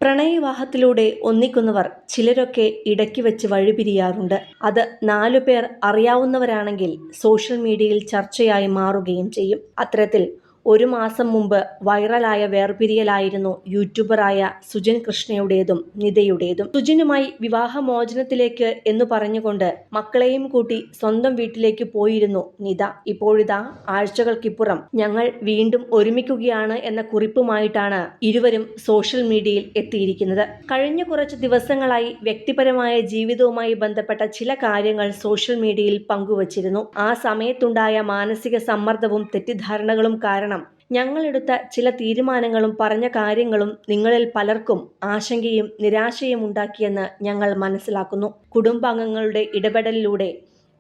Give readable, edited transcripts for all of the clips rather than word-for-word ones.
പ്രണയവിവാഹത്തിലൂടെ ഒന്നിക്കുന്നവർ ചിലരൊക്കെ ഇടയ്ക്ക് വെച്ച് വഴിപിരിയാറുണ്ട്. അത് 4 പേർ അറിയാവുന്നവരാണെങ്കിൽ സോഷ്യൽ മീഡിയയിൽ ചർച്ചയായി മാറുകയും ചെയ്യും. അത്തരത്തിൽ 1 മാസം മുമ്പ് വൈറലായ വേർപിരിയലായിരുന്നു യൂട്യൂബറായ സുജിൻ കൃഷ്ണയുടേതും നിതയുടേതും. സുജിനുമായി വിവാഹമോചനത്തിലേക്ക് എന്നു പറഞ്ഞുകൊണ്ട് മക്കളെയും കൂട്ടി സ്വന്തം വീട്ടിലേക്ക് പോയിരുന്നു നിത. ഇപ്പോഴിതാ ആഴ്ചകൾക്കിപ്പുറം ഞങ്ങൾ വീണ്ടും ഒരുമിക്കുകയാണ് എന്ന കുറിപ്പുമായിട്ടാണ് ഇരുവരും സോഷ്യൽ മീഡിയയിൽ എത്തിയിരിക്കുന്നത്. കഴിഞ്ഞ കുറച്ച് ദിവസങ്ങളായി വ്യക്തിപരമായ ജീവിതവുമായി ബന്ധപ്പെട്ട ചില കാര്യങ്ങൾ സോഷ്യൽ മീഡിയയിൽ പങ്കുവച്ചിരുന്നു. ആ സമയത്തുണ്ടായ മാനസിക സമ്മർദ്ദവും തെറ്റിദ്ധാരണകളും കാരണം ഞങ്ങളെടുത്ത ചില തീരുമാനങ്ങളും പറഞ്ഞ കാര്യങ്ങളും നിങ്ങളിൽ പലർക്കും ആശങ്കയും നിരാശയും ഉണ്ടാക്കിയെന്ന് ഞങ്ങൾ മനസ്സിലാക്കുന്നു. കുടുംബാംഗങ്ങളുടെ ഇടപെടലിലൂടെ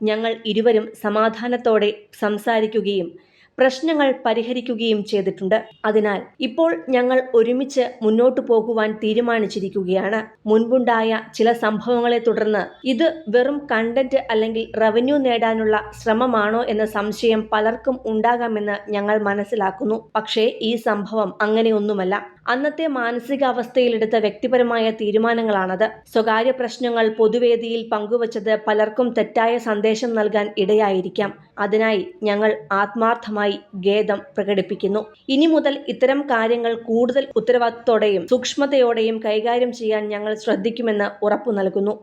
ഞങ്ങൾ ഇരുവരും സമാധാനത്തോടെ സംസാരിക്കുകയും പ്രശ്നങ്ങൾ പരിഹരിക്കുകയും ചെയ്തിട്ടുണ്ട്. അതിനാൽ ഇപ്പോൾ ഞങ്ങൾ ഒരുമിച്ച് മുന്നോട്ടു പോകുവാൻ തീരുമാനിച്ചിരിക്കുകയാണ്. മുൻപുണ്ടായ ചില സംഭവങ്ങളെ തുടർന്ന് ഇത് വെറും കണ്ടന്റ് അല്ലെങ്കിൽ റവന്യൂ നേടാനുള്ള ശ്രമമാണോ എന്ന സംശയം പലർക്കും ഉണ്ടാകാമെന്ന് ഞങ്ങൾ മനസ്സിലാക്കുന്നു. പക്ഷേ ഈ സംഭവം അങ്ങനെയൊന്നുമല്ല. അന്നത്തെ മാനസികാവസ്ഥയിലെടുത്ത വ്യക്തിപരമായ തീരുമാനങ്ങളാണത്. സ്വകാര്യ പ്രശ്നങ്ങൾ പൊതുവേദിയിൽ പങ്കുവച്ചത് പലർക്കും തെറ്റായ സന്ദേശം നൽകാൻ ഇടയായിരിക്കാം. അതിനായി ഞങ്ങൾ ആത്മാർത്ഥമായി ഖേദം പ്രകടിപ്പിക്കുന്നു. ഇനി മുതൽ ഇത്തരം കാര്യങ്ങൾ കൂടുതൽ ഉത്തരവാദിത്തത്തോടെയും സൂക്ഷ്മതയോടെയും കൈകാര്യം ചെയ്യാൻ ഞങ്ങൾ ശ്രദ്ധിക്കുമെന്ന് ഉറപ്പു നൽകുന്നു.